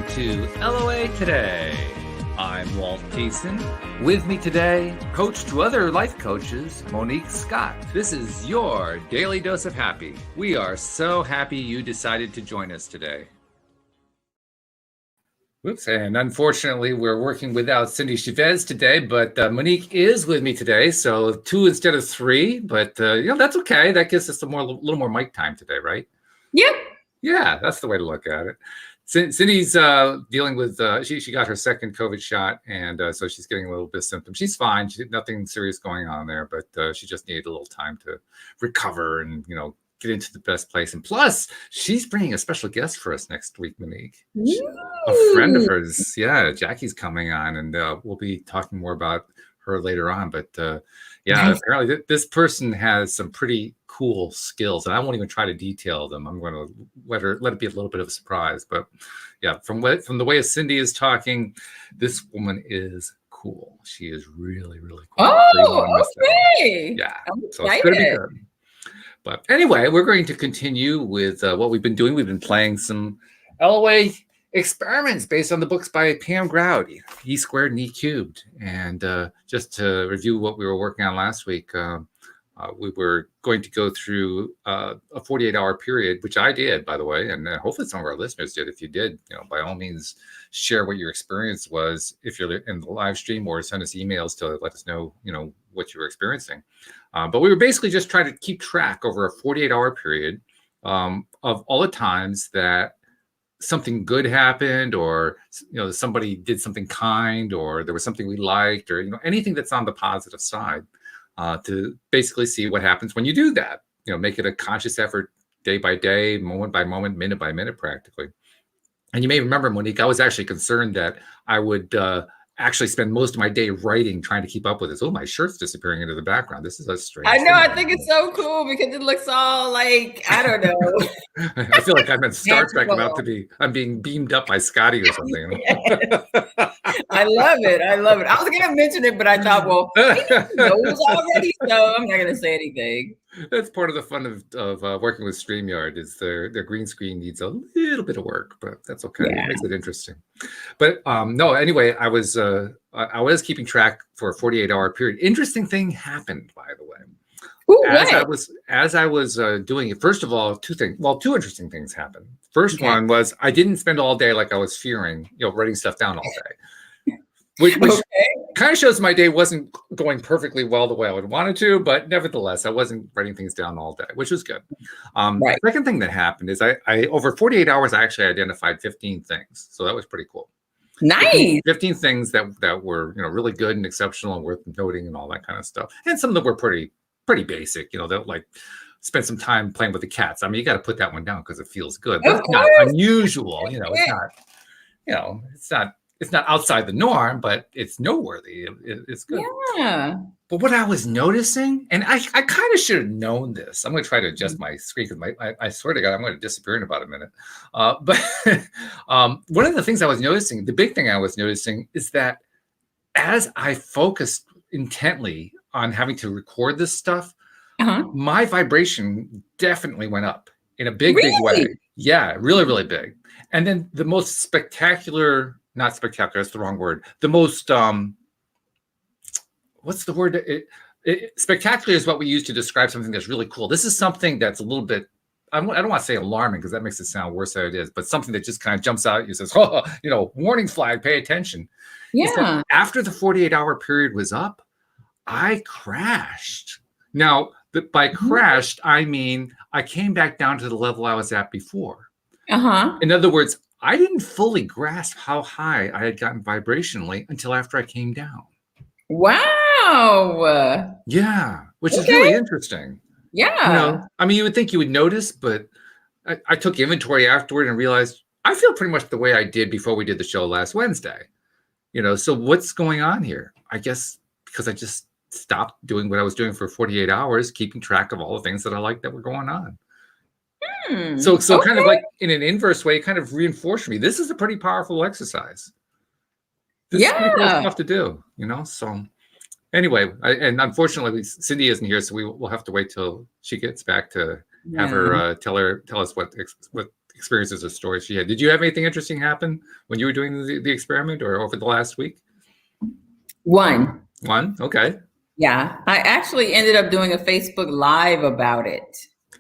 welcome to LOA Today. I'm Walt. With me today, coach to other life coaches, Monique Scott. This is your daily dose of happy. We are so happy you decided to join us today. Whoops, and unfortunately, we're working without Cindy Chavez today, but Monique is with me today, so 2 instead of 3, but that's okay. That gives us a little more mic time today, right? Yep. Yeah, that's the way to look at it. Cindy's dealing with, she got her second COVID shot, and so she's getting a little bit of symptoms. She's fine. Nothing serious going on there, but she just needed a little time to recover and, get into the best place. And plus, she's bringing a special guest for us next week, Monique. A friend of hers, Jackie's coming on, and we'll be talking more about her later on. But nice. Apparently this person has some pretty cool skills, and I won't even try to detail them. I'm going to let it be a little bit of a surprise. But yeah, from the way Cindy is talking, this woman is cool. She is really, really cool. Oh, okay. Yeah, so it's going to be good. But anyway, we're going to continue with what we've been doing. We've been playing some LOA experiments based on the books by Pam Grout, E squared and E cubed. And just to review what we were working on last week, we were going to go through a 48-hour period, which I did, by the way, and hopefully some of our listeners did. If you did, by all means, share what your experience was if you're in the live stream, or send us emails to let us know, what you were experiencing. But we were basically just trying to keep track over a 48-hour period of all the times that something good happened, or somebody did something kind, or there was something we liked, or anything that's on the positive side, to basically see what happens when you do that. Make it a conscious effort, day by day, moment by moment, minute by minute, practically. And you may remember, Monique, I was actually concerned that I would actually spend most of my day writing, trying to keep up with this. Oh, my shirt's disappearing into the background. This is a strange thing. I think it's so cool because it looks all like, I don't know. I feel like I'm in Star Trek I'm being beamed up by Scotty or something. Yes. I love it. I was going to mention it, but I thought, well, he knows already, so I'm not going to say anything. That's part of the fun of working with StreamYard is their green screen needs a little bit of work, but that's okay. Yeah. It makes it interesting. But no, anyway, I was keeping track for a 48-hour period. Interesting thing happened, by the way. Ooh, as I was doing it, first of all, two interesting things happened. First one was I didn't spend all day like I was fearing, writing stuff down all day. Which kind of shows my day wasn't going perfectly well the way I would want it to, but nevertheless, I wasn't writing things down all day, which was good. Right. The second thing that happened is I over 48 hours, I actually identified 15 things. So that was pretty cool. Nice. 15 things that were, really good and exceptional and worth noting and all that kind of stuff. And some of them were pretty basic, that like spend some time playing with the cats. I mean, you got to put that one down because it feels good. But it's not unusual, it's not outside the norm, but it's noteworthy. It's good. Yeah. But what I was noticing, and I kind of should have known this. I'm going to try to adjust my screen because I swear to God, I'm going to disappear in about a minute. But one of the things I was noticing, the big thing I was noticing, is that as I focused intently on having to record this stuff, my vibration definitely went up in a big way. Yeah, really, really big. And then the most spectacular. Not spectacular, that's the wrong word. The most, what's the word? Spectacular is what we use to describe something that's really cool. This is something that's a little bit, I don't want to say alarming because that makes it sound worse than it is, but something that just kind of jumps out at you and says, warning flag, pay attention. Yeah. After the 48-hour period was up, I crashed. Now, by crashed, I mean, I came back down to the level I was at before. In other words, I didn't fully grasp how high I had gotten vibrationally until after I came down. Wow. Yeah, which is really interesting. Yeah. I mean, you would think you would notice, but I took inventory afterward and realized I feel pretty much the way I did before we did the show last Wednesday. So what's going on here? I guess because I just stopped doing what I was doing for 48 hours, keeping track of all the things that I liked that were going on. So kind of like in an inverse way, it kind of reinforced me. This is a pretty powerful exercise. This is pretty cool stuff to do, So anyway, and unfortunately, Cindy isn't here, so we'll have to wait till she gets back to have her tell us what experiences or stories she had. Did you have anything interesting happen when you were doing the experiment or over the last week? One. Okay. Yeah, I actually ended up doing a Facebook Live about it.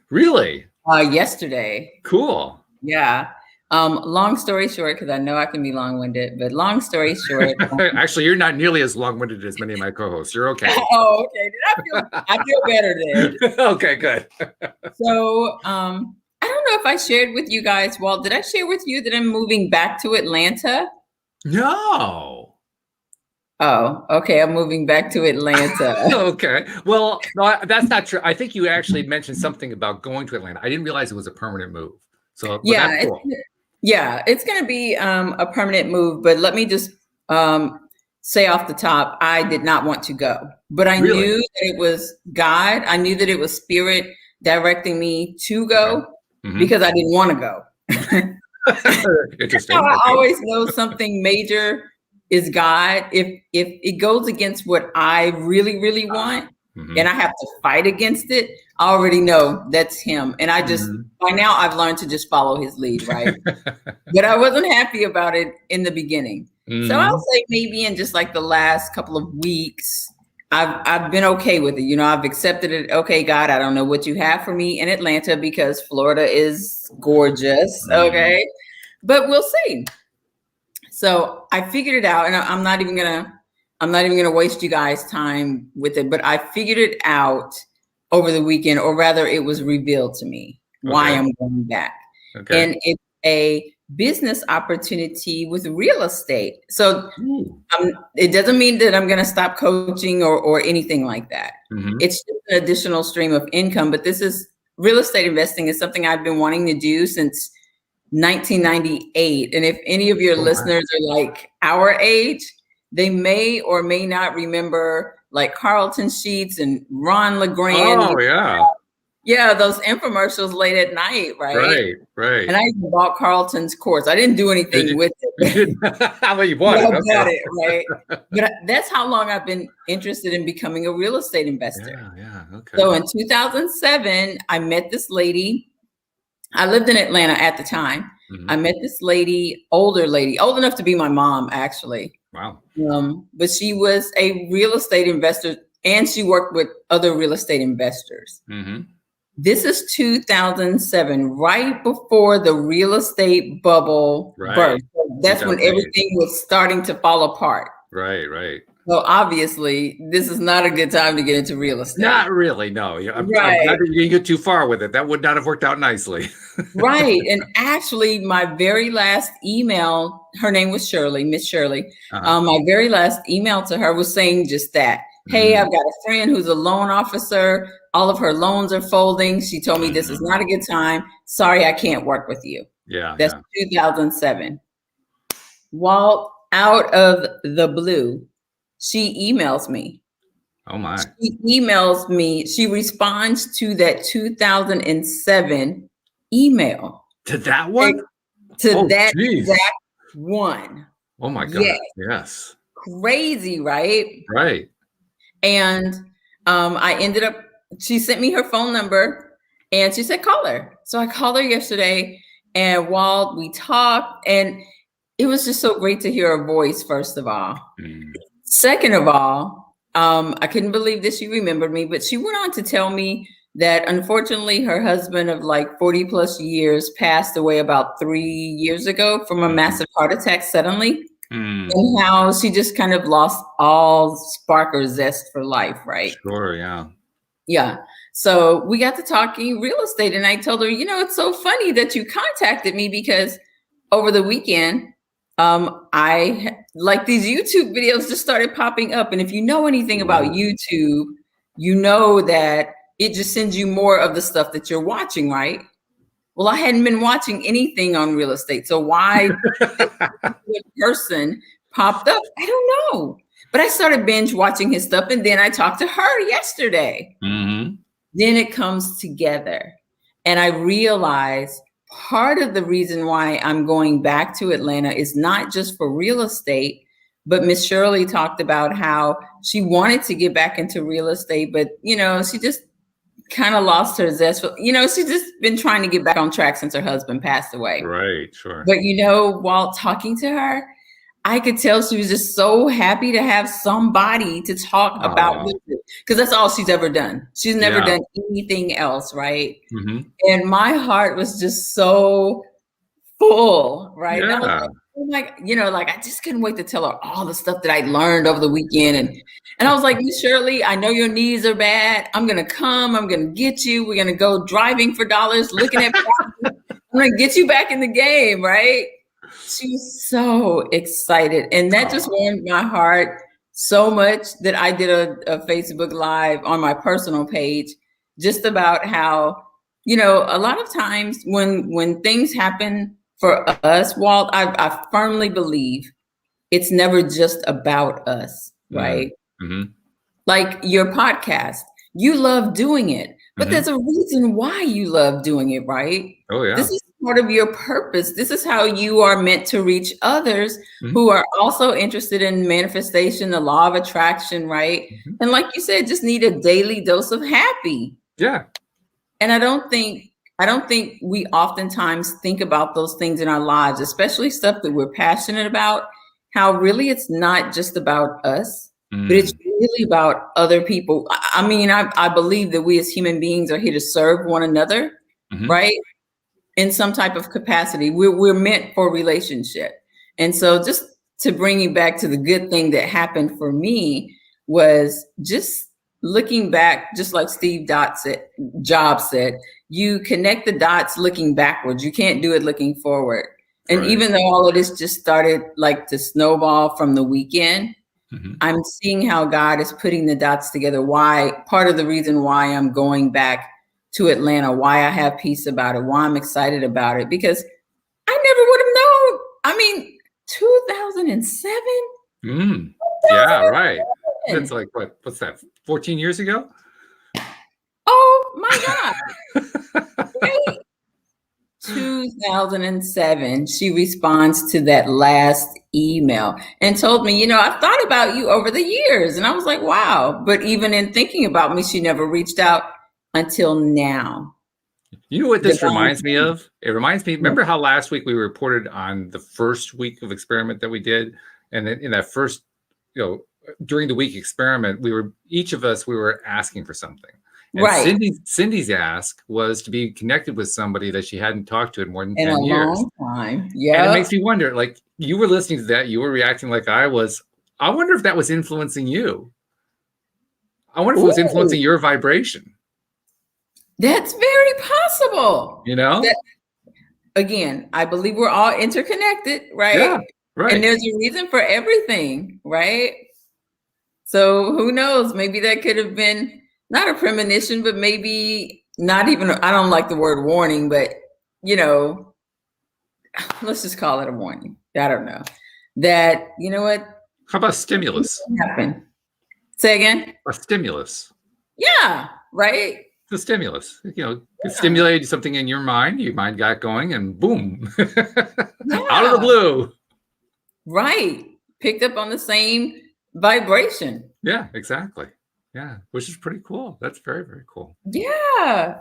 Really? Yesterday. Cool. Yeah. Long story short, because I know I can be long-winded, but long story short. Actually, you're not nearly as long-winded as many of my co-hosts. You're okay. Oh, okay. I feel better then. Okay, good. So, I don't know if I shared with you guys, Walt, did I share with you that I'm moving back to Atlanta? No. Oh, okay. I'm moving back to Atlanta. Okay. Well, no, that's not true. I think you actually mentioned something about going to Atlanta. I didn't realize it was a permanent move. So Yeah, that's cool. it's going to be a permanent move, but let me just say off the top, I did not want to go, but I knew that it was God. I knew that it was Spirit directing me to go because I didn't want to go. Interesting. I always know something major is God. If it goes against what I really, really want, and I have to fight against it, I already know that's Him. And I just by now I've learned to just follow His lead, right? But I wasn't happy about it in the beginning. So I'll say maybe in just like the last couple of weeks, I've been okay with it. You know, I've accepted it. Okay, God, I don't know what you have for me in Atlanta because Florida is gorgeous. Okay, but we'll see. So I figured it out, and I'm not even gonna waste you guys' time with it. But I figured it out over the weekend, or rather, it was revealed to me why I'm going back. Okay. And it's a business opportunity with real estate. So it doesn't mean that I'm going to stop coaching or anything like that. It's just an additional stream of income. But this is real estate investing is something I've been wanting to do since 1998. And if any of your listeners are like our age, they may or may not remember like Carlton Sheets and Ron LeGrand. Oh, yeah. Yeah, those infomercials late at night, right? Right. And I even bought Carlton's course. I didn't do anything with it. Well, you bought it. I bought it, right? But that's how long I've been interested in becoming a real estate investor. Yeah, okay. So in 2007, I met this lady. I lived in Atlanta at the time. I met this lady, older lady, old enough to be my mom, actually. Wow. But she was a real estate investor, and she worked with other real estate investors. This is 2007, right before the real estate bubble burst. So that's when everything was starting to fall apart. Right. So obviously, this is not a good time to get into real estate. Not really, no. I'm glad that you didn't get too far with it. That would not have worked out nicely. Right. And actually, my very last email, her name was Shirley, Miss Shirley. My very last email to her was saying just that. Hey, I've got a friend who's a loan officer. All of her loans are folding. She told me this is not a good time. Sorry, I can't work with you. Yeah. That's 2007. Walt, out of the blue, she emails me. Oh my. She emails me. She responds to that 2007 email. To that one? That exact one. Oh my God. Yes. Crazy, right? Right. And I ended up, she sent me her phone number and she said, call her. So I called her yesterday, and while we talked, and it was just so great to hear her voice, first of all. Second of all, I couldn't believe that she remembered me, but she went on to tell me that unfortunately her husband of like 40 plus years passed away about 3 years ago from a massive heart attack suddenly. And how she just kind of lost all spark or zest for life, right? Sure, yeah. Yeah. So we got to talking real estate, and I told her, you know, it's so funny that you contacted me because over the weekend, I like these YouTube videos just started popping up. And if you know anything about YouTube, you know that it just sends you more of the stuff that you're watching, right? Well, I hadn't been watching anything on real estate. So why this person popped up? I don't know. But I started binge watching his stuff. And then I talked to her yesterday. Then it comes together. And I realized part of the reason why I'm going back to Atlanta is not just for real estate, but Miss Shirley talked about how she wanted to get back into real estate, but you know, she just kind of lost her zest for, she's just been trying to get back on track since her husband passed away. Right, sure. But while talking to her, I could tell she was just so happy to have somebody to talk about with it, because that's all she's ever done. She's never done anything else, right? Mm-hmm. And my heart was just so full, right? Yeah. And I was like, I just couldn't wait to tell her all the stuff that I learned over the weekend. And I was like, Miss Shirley, I know your knees are bad. I'm going to come. I'm going to get you. We're going to go driving for dollars, looking at I'm going to get you back in the game, right? She's so excited. And that just warmed my heart so much that I did a Facebook Live on my personal page just about how, a lot of times when things happen for us, Walt, I firmly believe it's never just about us, right? Mm-hmm. Like your podcast, you love doing it, but there's a reason why you love doing it, right? Oh, yeah. This is part of your purpose. This is how you are meant to reach others who are also interested in manifestation, the law of attraction, right? And like you said, just need a daily dose of happy. Yeah. And I don't think we oftentimes think about those things in our lives, especially stuff that we're passionate about, how really it's not just about us, but it's really about other people. I mean, I believe that we as human beings are here to serve one another, right? In some type of capacity. We're meant for relationship. And so just to bring you back to the good thing that happened for me was just looking back, just like Steve Jobs said, you connect the dots looking backwards. You can't do it looking forward. And even though all of this just started like to snowball from the weekend, I'm seeing how God is putting the dots together. Part of the reason why I'm going back to Atlanta, why I have peace about it, why I'm excited about it, because I never would have known. I mean, 2007? Yeah, right. That's like, what's that, 14 years ago? Oh my God. Right? 2007, she responds to that last email and told me, I've thought about you over the years. And I was like, wow. But even in thinking about me, she never reached out until now. You know what this reminds me of? It reminds me, remember how last week we reported on the first week of experiment that we did? And then in that first, during the week experiment, each of us were asking for something. And right. Cindy's ask was to be connected with somebody that she hadn't talked to in more than 10 years. Long time. Yeah. And it makes me wonder, like, you were listening to that, you were reacting like I was. I wonder if that was influencing you. I wonder if it was influencing your vibration. That's very possible. Again, I believe we're all interconnected, right? Yeah, right. And there's a reason for everything, right? So who knows? Maybe that could have been not a premonition, but maybe not even, I don't like the word warning, but, let's just call it a warning. I don't know. That, you know what? How about stimulus? Happen. Say again? A stimulus. Yeah, right? The stimulus, it stimulated something in your mind got going and boom, out of the blue. Right. Picked up on the same vibration. Yeah, exactly. Yeah, which is pretty cool. That's very, very cool. Yeah.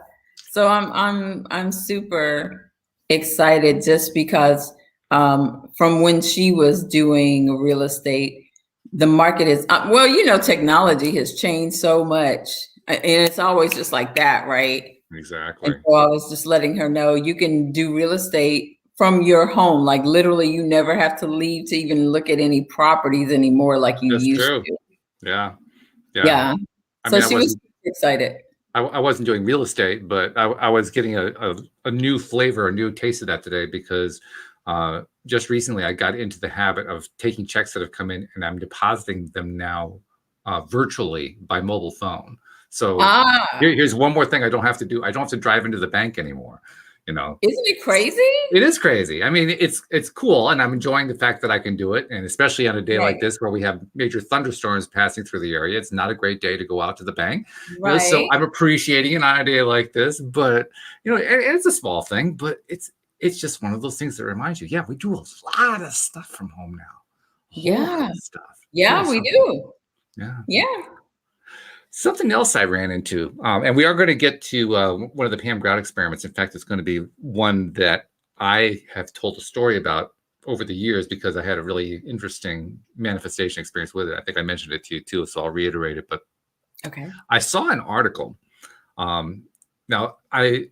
So I'm super excited just because from when she was doing real estate, the market is technology has changed so much. And it's always just like that, right? Exactly. And so I was just letting her know you can do real estate from your home. Like literally, you never have to leave to even look at any properties anymore like you used to. Yeah. So she was excited. I wasn't doing real estate, but I was getting a new flavor, a new taste of that today because just recently I got into the habit of taking checks that have come in and I'm depositing them now virtually by mobile phone. So here's one more thing I don't have to do. I don't have to drive into the bank anymore. Isn't it crazy? It is crazy. I mean, it's cool, and I'm enjoying the fact that I can do it. And especially on a day like this where we have major thunderstorms passing through the area, it's not a great day to go out to the bank. Right. So I'm appreciating it on a day like this. But it's a small thing, but it's just one of those things that reminds you, we do a lot of stuff from home now. A lot of stuff. Yeah, we do. Yeah. Yeah. Something else I ran into, and we are going to get to one of the Pam Grout experiments. In fact, it's going to be one that I have told a story about over the years because I had a really interesting manifestation experience with it. I think I mentioned it to you too, so I'll reiterate it. But Okay. I saw an article. Now, I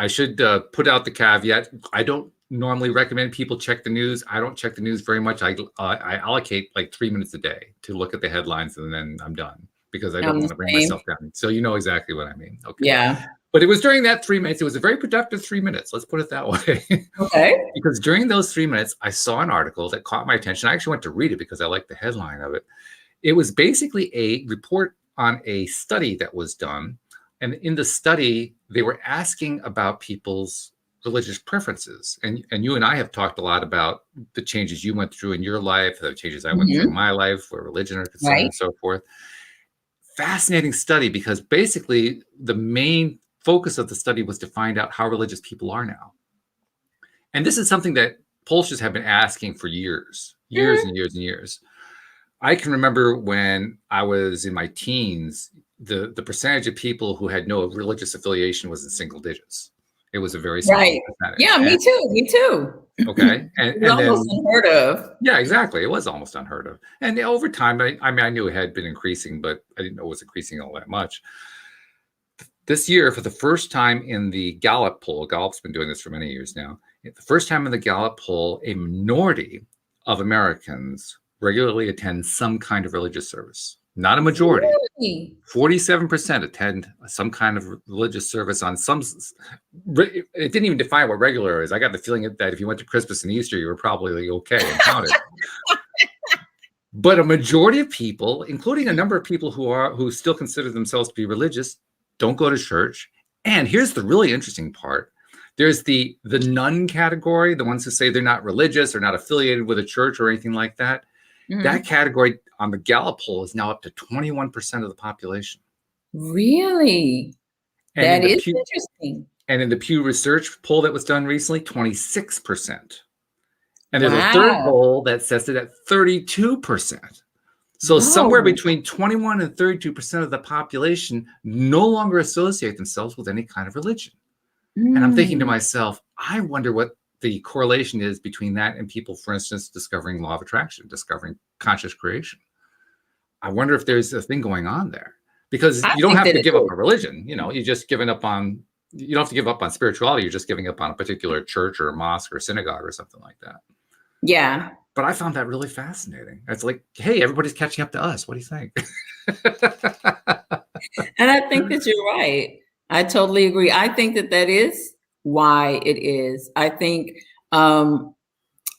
should put out the caveat. I don't normally recommend people check the news. I don't check the news very much. I allocate like 3 minutes a day to look at the headlines, and then I'm done because I don't want to bring myself down. So you know exactly what I mean. Okay. Yeah. But it was during that 3 minutes. It was a very productive 3 minutes. Let's put it that way. Okay. Because during those 3 minutes, I saw an article that caught my attention. I actually went to read it because I liked the headline of it. It was basically a report on a study that was done. And in the study, they were asking about people's religious preferences. And you and I have talked a lot about the changes you went through in your life, the changes I went through in my life, where religion are concerned and so forth. Fascinating study, because basically the main focus of the study was to find out how religious people are now. And this is something that pollsters have been asking for years and years and years. I can remember when I was in my teens, the percentage of people who had no religious affiliation was in single digits. It was a very small percentage. Yeah, me too. Okay. And almost unheard of. Yeah, exactly. It was almost unheard of. And over time, I knew it had been increasing, but I didn't know it was increasing all that much. This year, for the first time in the Gallup poll, Gallup's been doing this for many years now. The first time in the Gallup poll, a minority of Americans regularly attend some kind of religious service. Not a majority. Really? 47% attend some kind of religious service on some. It didn't even define what regular is. I got the feeling that if you went to Christmas and Easter, you were probably okay and counted. But a majority of people, including a number of people who still consider themselves to be religious, don't go to church. And here's the really interesting part. There's the nun category, the ones who say they're not religious or not affiliated with a church or anything like that. Mm-hmm. That category on the Gallup poll is now up to 21% of the population. Really? And that is interesting. And in the Pew Research poll that was done recently, 26%. And there's a third poll that sets it at 32%. So somewhere between 21 and 32% of the population no longer associate themselves with any kind of religion. And I'm thinking to myself, I wonder what the correlation is between that and people, for instance, discovering law of attraction, discovering conscious creation. I wonder if there's a thing going on there, because you don't have to give up a religion. You know, you're just giving up on, you don't have to give up on spirituality. You're just giving up on a particular church or a mosque or synagogue or something like that. Yeah. But I found that really fascinating. It's like, hey, everybody's catching up to us. What do you think? And I think that you're right. I totally agree. I think that is why it is. I think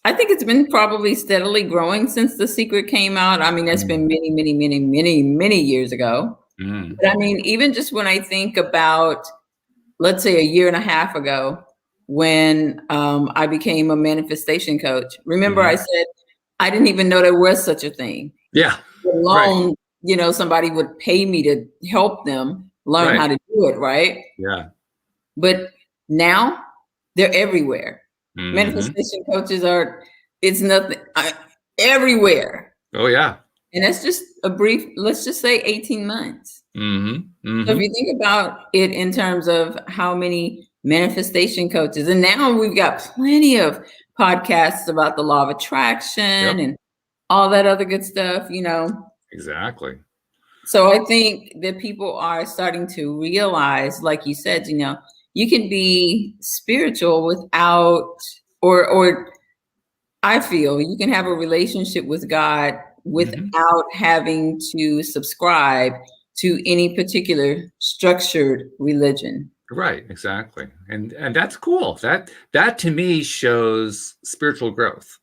it's been probably steadily growing since The Secret came out. I mean, that's been many years ago. But I mean, even just when I think about, let's say, a year and a half ago, when I became a manifestation coach. Remember, I said I didn't even know there was such a thing. Yeah. Alone, you know, somebody would pay me to help them learn how to do it, right? Yeah. But now they're everywhere. Manifestation coaches it's nothing, everywhere. Oh, yeah. And that's just a brief, let's just say 18 months. So if you think about it in terms of how many manifestation coaches, and now we've got plenty of podcasts about the law of attraction and all that other good stuff, you know. Exactly. So I think that people are starting to realize, like you said, you know, you can be spiritual without, or I feel you can have a relationship with God without having to subscribe to any particular structured religion. Right, exactly. And that's cool. That to me shows spiritual growth.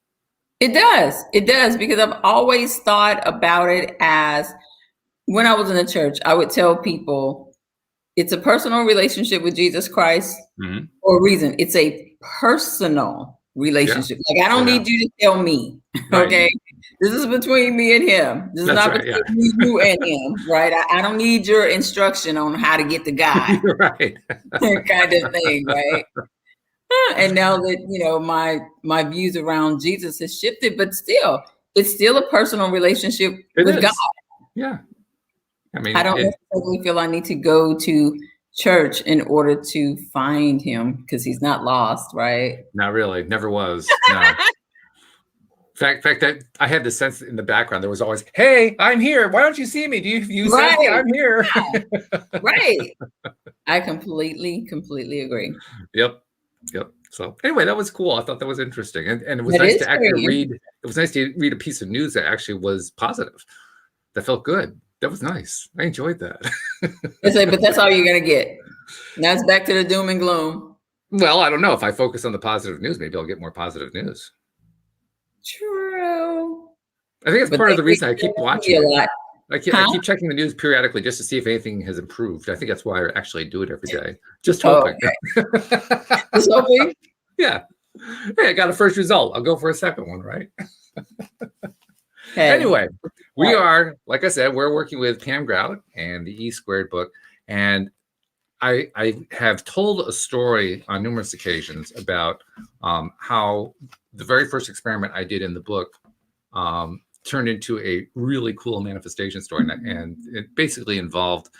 It does, because I've always thought about it as, when I was in the church, I would tell people it's a personal relationship with Jesus Christ for a reason. It's a personal relationship. Like, I don't need you to tell me, okay? This is between me and him. This is not between you and him, right? I don't need your instruction on how to get to God. Right. Kind of thing, right? And now that, you know, my views around Jesus has shifted, but still, it's still a personal relationship with God. Yeah. I mean, I don't necessarily feel I need to go to church in order to find him because he's not lost, right? not really. Never was. No. Fact that I had the sense in the background, there was always, "Hey, I'm here. Why don't you see me? Do you sense me? Right. I'm here." Yeah. Right. I completely agree. Yep. So anyway, that was cool. I thought that was interesting, and it was That nice is to actually very read. It was nice to read a piece of news that actually was positive. That felt good. That was nice. I enjoyed that. It's like, but that's all you're gonna get. Now it's back to the doom and gloom. Well, I don't know. If I focus on the positive news, maybe I'll get more positive news. True. I think it's But part of they the reason I keep watching a it. lot. I keep checking the news periodically just to see if anything has improved. I think that's why I actually do it every day. Just hoping. Okay. Just hoping. Yeah. Hey, I got a first result. I'll go for a second one, right? Hey. Anyway, we are, like I said, we're working with Pam Grout and the E Squared book. And I have told a story on numerous occasions about how the very first experiment I did in the book turned into a really cool manifestation story. And it basically involved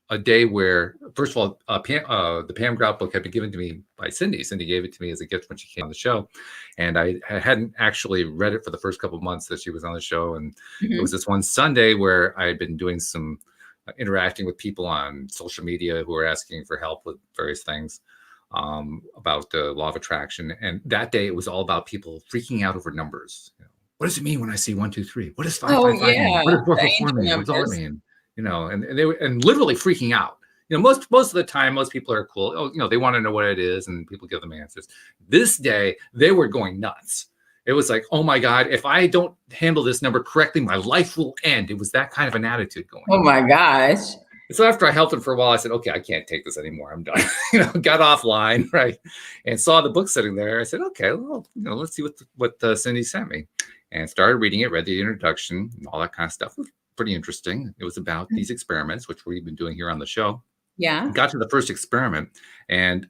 a day where, first of all, the Pam Grout book had been given to me by Cindy. Cindy gave it to me as a gift when she came on the show. And I hadn't actually read it for the first couple of months that she was on the show. And it was this one Sunday where I had been doing some interacting with people on social media who were asking for help with various things about the law of attraction. And that day it was all about people freaking out over numbers. You know, what does it mean when I see 1, 2, 3? What does 5, 5, 5 mean? What does 4, 4, 4 mean? What does all it mean? You know, and they were literally freaking out. You know, most of the time, most people are cool. Oh, you know, they want to know what it is, and people give them answers. This day, they were going nuts. It was like, oh my God, if I don't handle this number correctly, my life will end. It was that kind of an attitude going on. Oh my gosh. So after I helped them for a while, I said, okay, I can't take this anymore. I'm done. You know, got offline, right? And saw the book sitting there. I said, okay, well, you know, let's see what Cindy sent me. And started reading it, read the introduction, and all that kind of stuff. It was pretty interesting. It was about these experiments, which we've been doing here on the show. Yeah. Got to the first experiment. And,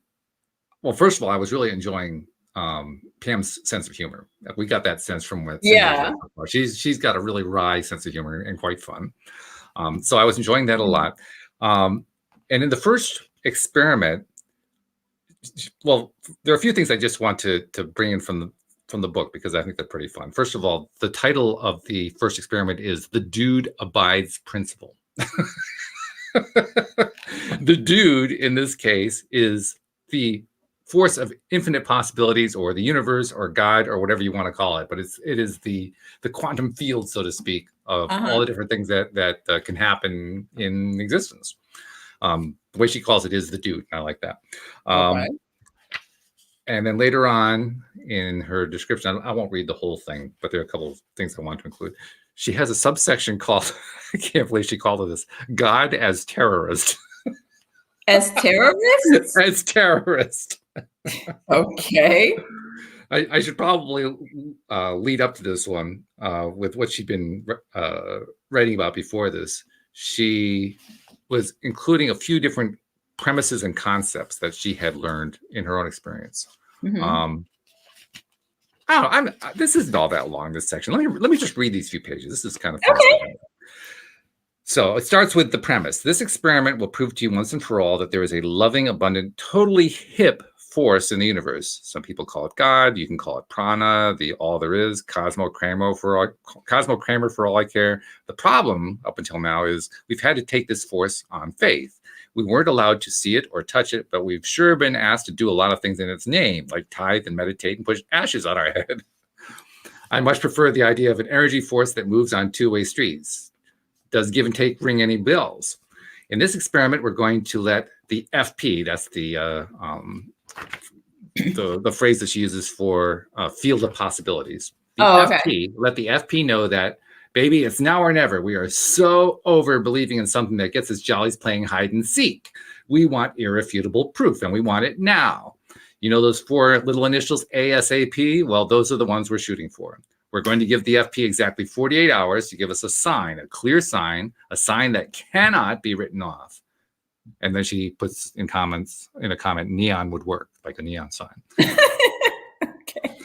well, first of all, I was really enjoying Pam's sense of humor. We got that sense from what she's got a really wry sense of humor and quite fun. So I was enjoying that a lot. And in the first experiment, well, there are a few things I just want to bring in from the book because I think they're pretty fun. First of all, the title of the first experiment is The Dude Abides Principle. The dude in this case is the force of infinite possibilities, or the universe, or God, or whatever you want to call it. But it is the quantum field, so to speak, of all the different things that can happen in existence. The way she calls it is the dude. I like that. And then later on in her description, I won't read the whole thing, but there are a couple of things I want to include. She has a subsection called, I can't believe she called it this, God as terrorist. As terrorist? As terrorist. Okay. I should probably lead up to this one with what she'd been writing about before this. She was including a few different premises and concepts that she had learned in her own experience. This isn't all that long, this section. Let me just read these few pages. This is kind of fascinating. Okay. So it starts with the premise. This experiment will prove to you once and for all that there is a loving, abundant, totally hip force in the universe. Some people call it God. You can call it prana, the all there is, Cosmo Kramer for all I care. The problem up until now is we've had to take this force on faith. We weren't allowed to see it or touch it, but we've sure been asked to do a lot of things in its name, like tithe and meditate and push ashes on our head. I much prefer the idea of an energy force that moves on two-way streets. Does give and take ring any bells? In this experiment, we're going to let the FP, that's the phrase that she uses for field of possibilities. FP, let the FP know that, baby, it's now or never. We are so over believing in something that gets us jollies playing hide and seek. We want irrefutable proof, and we want it now. You know those 4 little initials, ASAP? Well, those are the ones we're shooting for. We're going to give the FP exactly 48 hours to give us a sign, a clear sign, a sign that cannot be written off. And then she puts in a comment, neon would work, like a neon sign. Okay.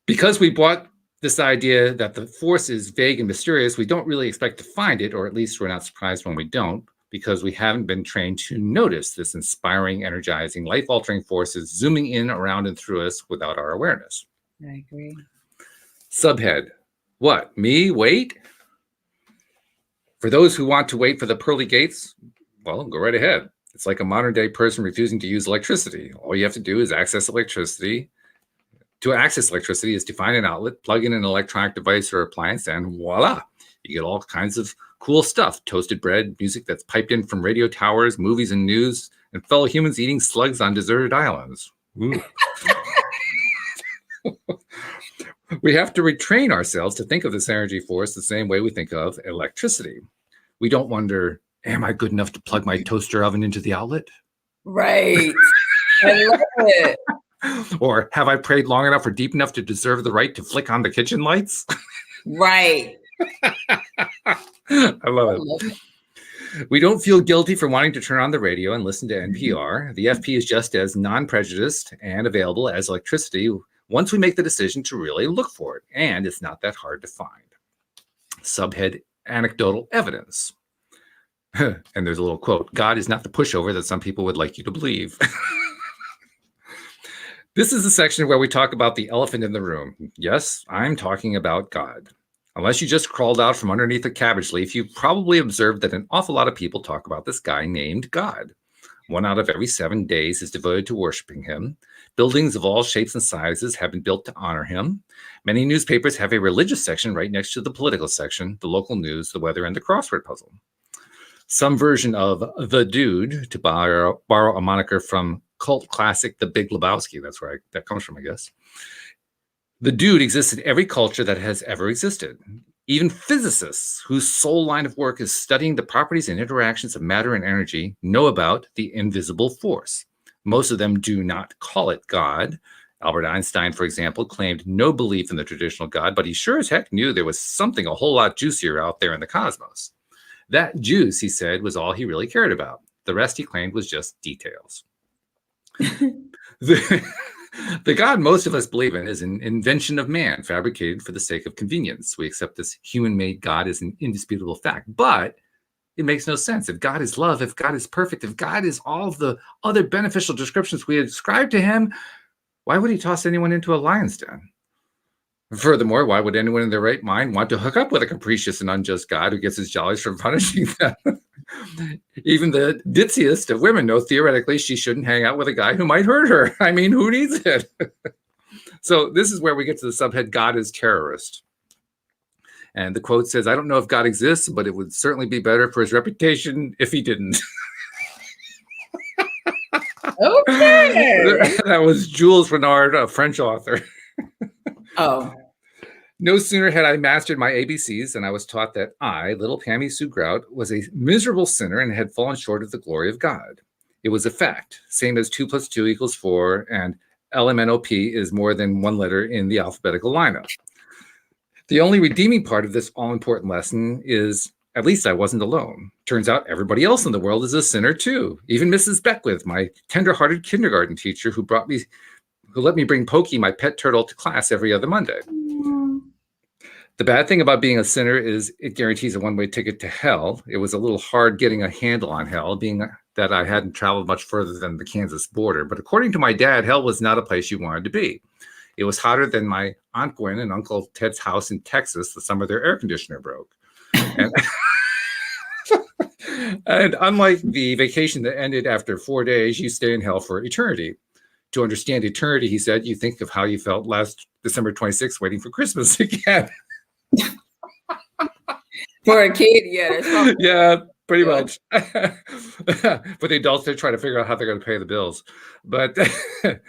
Because we brought This idea that the force is vague and mysterious, we don't really expect to find it, or at least we're not surprised when we don't, because we haven't been trained to notice this inspiring, energizing, life-altering forces zooming in, around, and through us without our awareness. I agree. Subhead, what, me, wait? For those who want to wait for the pearly gates, well, go right ahead. It's like a modern-day person refusing to use electricity. All you have to do is access electricity. To access electricity is to find an outlet, plug in an electronic device or appliance, and voila, you get all kinds of cool stuff. Toasted bread, music that's piped in from radio towers, movies and news, and fellow humans eating slugs on deserted islands. We have to retrain ourselves to think of this energy force the same way we think of electricity. We don't wonder, am I good enough to plug my toaster oven into the outlet? Right. I love it. Or have I prayed long enough or deep enough to deserve the right to flick on the kitchen lights? Right. I love it. We don't feel guilty for wanting to turn on the radio and listen to NPR. The FP is just as non-prejudiced and available as electricity once we make the decision to really look for it, and it's not that hard to find. Subhead, anecdotal evidence. And there's a little quote, God is not the pushover that some people would like you to believe. This is the section where we talk about the elephant in the room. Yes, I'm talking about God. Unless you just crawled out from underneath a cabbage leaf, you've probably observed that an awful lot of people talk about this guy named God. 1 out of every 7 days is devoted to worshiping him. Buildings of all shapes and sizes have been built to honor him. Many newspapers have a religious section right next to the political section, the local news, the weather, and the crossword puzzle. Some version of The Dude, to borrow a moniker from cult classic The Big Lebowski, that's where that comes from, I guess. The Dude exists in every culture that has ever existed. Even physicists, whose sole line of work is studying the properties and interactions of matter and energy, know about the invisible force. Most of them do not call it God. Albert Einstein, for example, claimed no belief in the traditional God, but he sure as heck knew there was something a whole lot juicier out there in the cosmos. That juice, he said, was all he really cared about. The rest, he claimed, was just details. The God most of us believe in is an invention of man, fabricated for the sake of convenience. We accept this human-made God as an indisputable fact, but it makes no sense. If God is love, if God is perfect, if God is all of the other beneficial descriptions we ascribe to him, why would he toss anyone into a lion's den? Furthermore, why would anyone in their right mind want to hook up with a capricious and unjust God who gets his jollies from punishing them? Even the ditziest of women know theoretically she shouldn't hang out with a guy who might hurt her. I mean, who needs it? So this is where we get to the subhead, God is terrorist. And the quote says, I don't know if God exists, but it would certainly be better for his reputation if he didn't. Okay. That was Jules Renard, a French author. Oh. No sooner had I mastered my ABCs than I was taught that I, little Pammy Sue Grout, was a miserable sinner and had fallen short of the glory of God. It was a fact, same as 2 + 2 = 4, and LMNOP is more than 1 letter in the alphabetical lineup. The only redeeming part of this all-important lesson is, at least I wasn't alone. Turns out everybody else in the world is a sinner too. Even Mrs. Beckwith, my tender-hearted kindergarten teacher who let me bring Pokey, my pet turtle, to class every other Monday. The bad thing about being a sinner is it guarantees a one-way ticket to hell. It was a little hard getting a handle on hell, being that I hadn't traveled much further than the Kansas border. But according to my dad, hell was not a place you wanted to be. It was hotter than my Aunt Gwen and Uncle Ted's house in Texas the summer their air conditioner broke. And unlike the vacation that ended after 4 days, you stay in hell for eternity. To understand eternity, he said, you think of how you felt last December 26th waiting for Christmas again. For a kid, yeah. That's yeah, pretty much. For the adults, they're trying to figure out how they're going to pay the bills. But the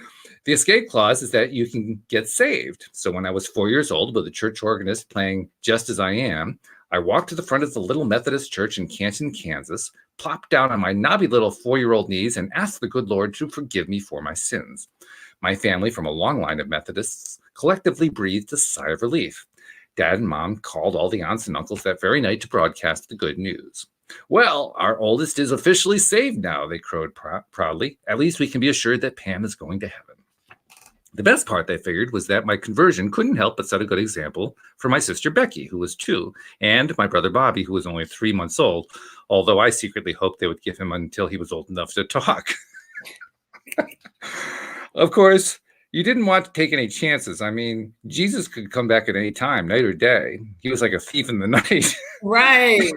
escape clause is that you can get saved. So when I was 4 years old with a church organist playing Just As I Am, I walked to the front of the little Methodist church in Canton, Kansas, plopped down on my knobby little 4-year-old knees and asked the good Lord to forgive me for my sins. My family, from a long line of Methodists, collectively breathed a sigh of relief. Dad and Mom called all the aunts and uncles that very night to broadcast the good news. Well, our oldest is officially saved now, they crowed proudly. At least we can be assured that Pam is going to heaven. The best part, they figured, was that my conversion couldn't help but set a good example for my sister Becky, who was 2, and my brother Bobby, who was only 3 months old, although I secretly hoped they would give him until he was old enough to talk. Of course, you didn't want to take any chances. I mean, Jesus could come back at any time, night or day. He was like a thief in the night. Right.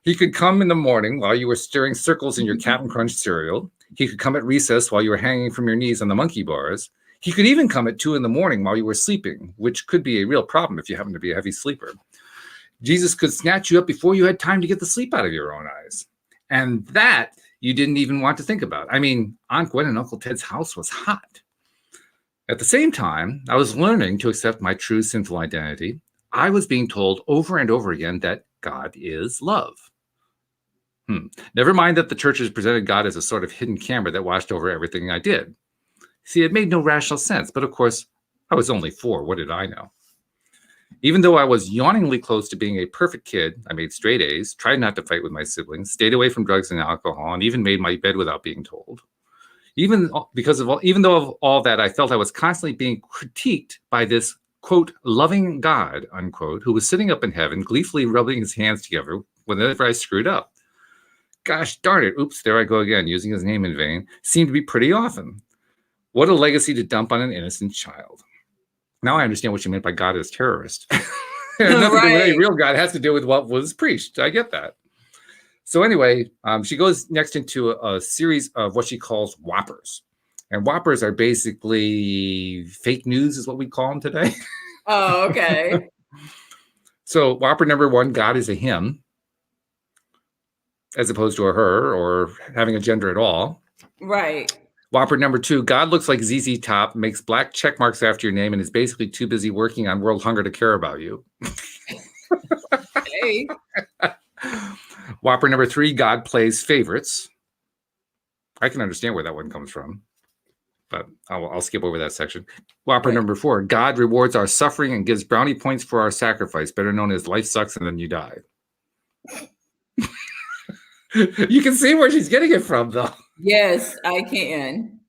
He could come in the morning while you were stirring circles in your Captain Crunch cereal. He could come at recess while you were hanging from your knees on the monkey bars. He could even come at 2 in the morning while you were sleeping, which could be a real problem if you happen to be a heavy sleeper. Jesus could snatch you up before you had time to get the sleep out of your own eyes. And that you didn't even want to think about. I mean, Aunt Gwen and Uncle Ted's house was hot. At the same time, I was learning to accept my true sinful identity. I was being told over and over again that God is love. Never mind that the churches presented God as a sort of hidden camera that watched over everything I did. See, it made no rational sense, but of course, I was only 4. What did I know? Even though I was yawningly close to being a perfect kid, I made straight A's, tried not to fight with my siblings, stayed away from drugs and alcohol, and even made my bed without being told. Even though of all that, I felt I was constantly being critiqued by this, quote, loving God, unquote, who was sitting up in heaven, gleefully rubbing his hands together whenever I screwed up. Gosh darn it, oops, there I go again, using his name in vain, seemed to be pretty often. What a legacy to dump on an innocent child. Now I understand what you meant by God as terrorist. Nothing to do with any real God. It has to do with what was preached. I get that. So anyway, she goes next into a series of what she calls whoppers. And whoppers are basically fake news is what we call them today. Oh, okay. So whopper number 1, God is a him, as opposed to a her or having a gender at all. Right. Whopper number 2, God looks like ZZ Top, makes black check marks after your name, and is basically too busy working on world hunger to care about you. Hey. Whopper number 3, God plays favorites. I can understand where that one comes from, but I'll skip over that section. Whopper number 4, God rewards our suffering and gives brownie points for our sacrifice, better known as life sucks and then you die. You can see where she's getting it from, though. Yes, I can.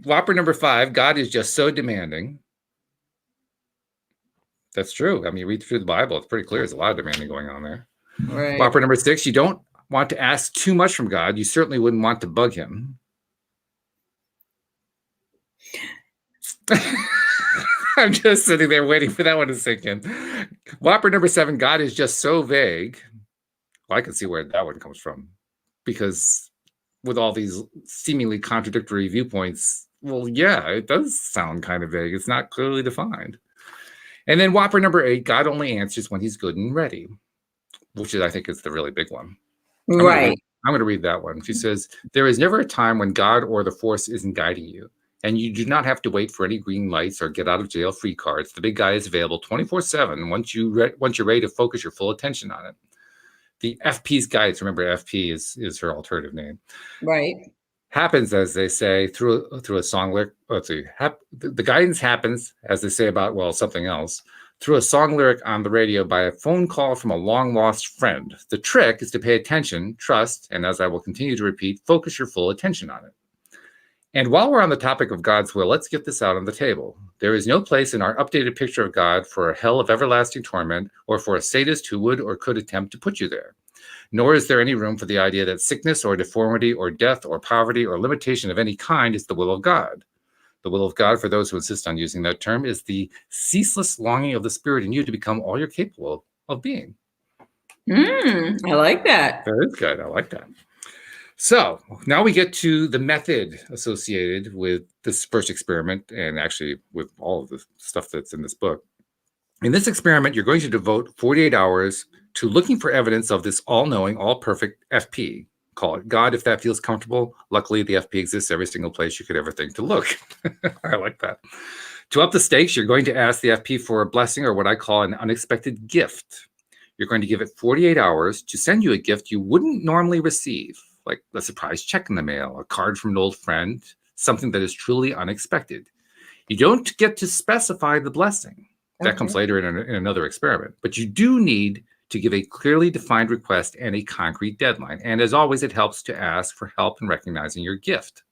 Whopper number 5, God is just so demanding. That's true. I mean, you read through the Bible, it's pretty clear there's a lot of demanding going on there. Right. Whopper number 6, you don't want to ask too much from God. You certainly wouldn't want to bug him. I'm just sitting there waiting for that one to sink in. Whopper number 7, God is just so vague. Well, I can see where that one comes from. Because with all these seemingly contradictory viewpoints, well, yeah, it does sound kind of vague. It's not clearly defined. And then whopper number 8, God only answers when he's good and ready, which is, I think, is the really big one. Right. I'm going to read that one. She says, there is never a time when God or the force isn't guiding you, and you do not have to wait for any green lights or get out of jail free cards. The big guy is available 24/7 once you're ready to focus your full attention on it. The FP's guidance, remember FP is her alternative name. Right. Happens, as they say, through a song lyric. Let's see. The guidance happens, as they say about, well, something else, through a song lyric on the radio by a phone call from a long-lost friend. The trick is to pay attention, trust, and as I will continue to repeat, focus your full attention on it. And while we're on the topic of God's will, let's get this out on the table. There is no place in our updated picture of God for a hell of everlasting torment or for a sadist who would or could attempt to put you there. Nor is there any room for the idea that sickness or deformity or death or poverty or limitation of any kind is the will of God. The will of God, for those who insist on using that term, is the ceaseless longing of the Spirit in you to become all you're capable of being. I like that. That is good. I like that. So now we get to the method associated with this first experiment, and actually with all of the stuff that's in this book. In this experiment, you're going to devote 48 hours to looking for evidence of this all-knowing, all-perfect FP. Call it God if that feels comfortable. Luckily, the FP exists every single place you could ever think to look. I like that. To up the stakes, you're going to ask the FP for a blessing, or what I call an unexpected gift. You're going to give it 48 hours to send you a gift you wouldn't normally receive, like a surprise check in the mail, a card from an old friend, something that is truly unexpected. You don't get to specify the blessing. That comes later in another experiment. But you do need to give a clearly defined request and a concrete deadline. And as always, it helps to ask for help in recognizing your gift.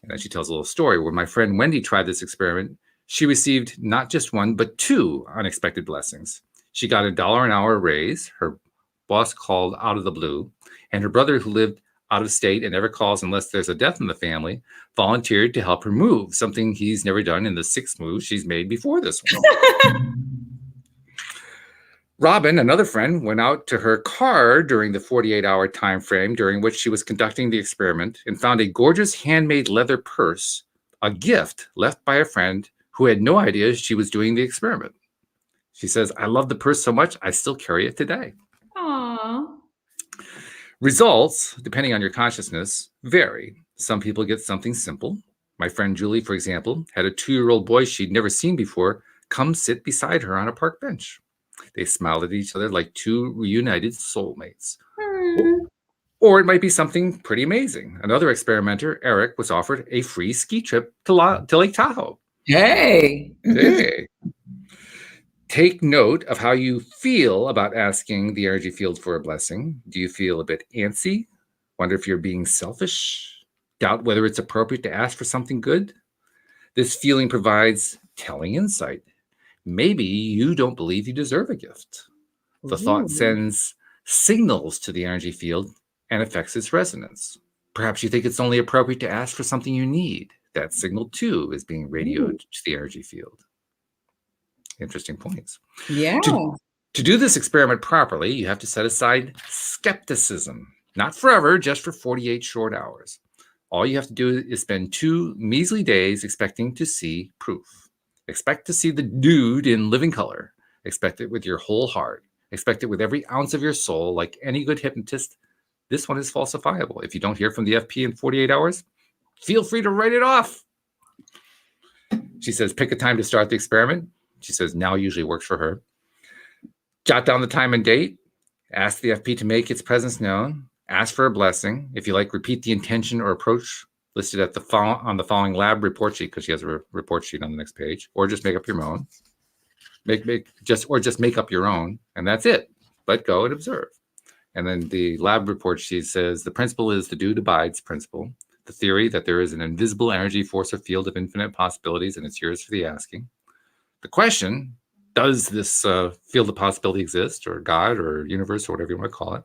And then she tells a little story where my friend Wendy tried this experiment. She received not just one, but two unexpected blessings. She got $1 an hour raise. Her boss called out of the blue, and her brother, who lived out of state and never calls unless there's a death in the family, volunteered to help her move, something he's never done in the 6 moves she's made before this one. Robin, another friend, went out to her car during the 48-hour time frame during which she was conducting the experiment and found a gorgeous handmade leather purse, a gift left by a friend who had no idea she was doing the experiment. She says, "I love the purse so much, I still carry it today." Aww. Results, depending on your consciousness, vary. Some people get something simple. My friend Julie, for example, had a 2-year-old boy she'd never seen before come sit beside her on a park bench. They smiled at each other like two reunited soulmates. Or it might be something pretty amazing. Another experimenter, Eric, was offered a free ski trip to Lake Tahoe. Hey. Hey. Take note of how you feel about asking the energy field for a blessing. Do you feel a bit antsy? Wonder if you're being selfish? Doubt whether it's appropriate to ask for something good? This feeling provides telling insight. Maybe you don't believe you deserve a gift. The thought sends signals to the energy field and affects its resonance. Perhaps you think it's only appropriate to ask for something you need. That signal, too, is being radioed to the energy field. Interesting points. Yeah. To do this experiment properly, you have to set aside skepticism. Not forever, just for 48 short hours. All you have to do is spend 2 measly days expecting to see proof. Expect to see the dude in living color. Expect it with your whole heart. Expect it with every ounce of your soul. Like any good hypnotist, this one is falsifiable. If you don't hear from the FP in 48 hours, feel free to write it off. She says, pick a time to start the experiment. She says now usually works for her. Jot down the time and date. Ask the FP to make its presence known. Ask for a blessing. If you like, repeat the intention or approach listed at on the following lab report sheet, because she has a report sheet on the next page, or just make up your own. Just make up your own, and that's it. Let go and observe. And then the lab report sheet says the principle is the dude abides principle. The theory that there is an invisible energy force or field of infinite possibilities, and it's yours for the asking. The question: does this field of possibility exist, or God, or universe, or whatever you want to call it?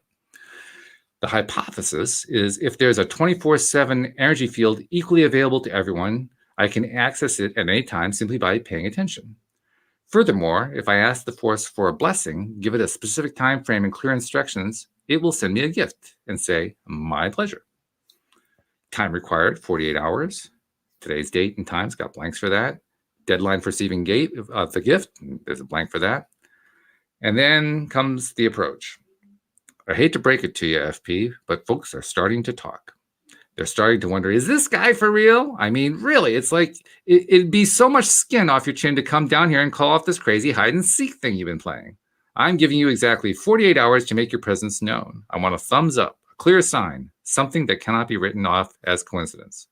The hypothesis is if there's a 24/7 energy field equally available to everyone, I can access it at any time simply by paying attention. Furthermore, if I ask the force for a blessing, give it a specific time frame and clear instructions, it will send me a gift and say, my pleasure. Time required, 48 hours. Today's date and time's got blanks for that. Deadline for receiving the gift, there's a blank for that. And then comes the approach. I hate to break it to you, FP, but folks are starting to talk. They're starting to wonder, is this guy for real? I mean, really, it's like it'd be so much skin off your chin to come down here and call off this crazy hide and seek thing you've been playing. I'm giving you exactly 48 hours to make your presence known. I want a thumbs up, a clear sign, something that cannot be written off as coincidence.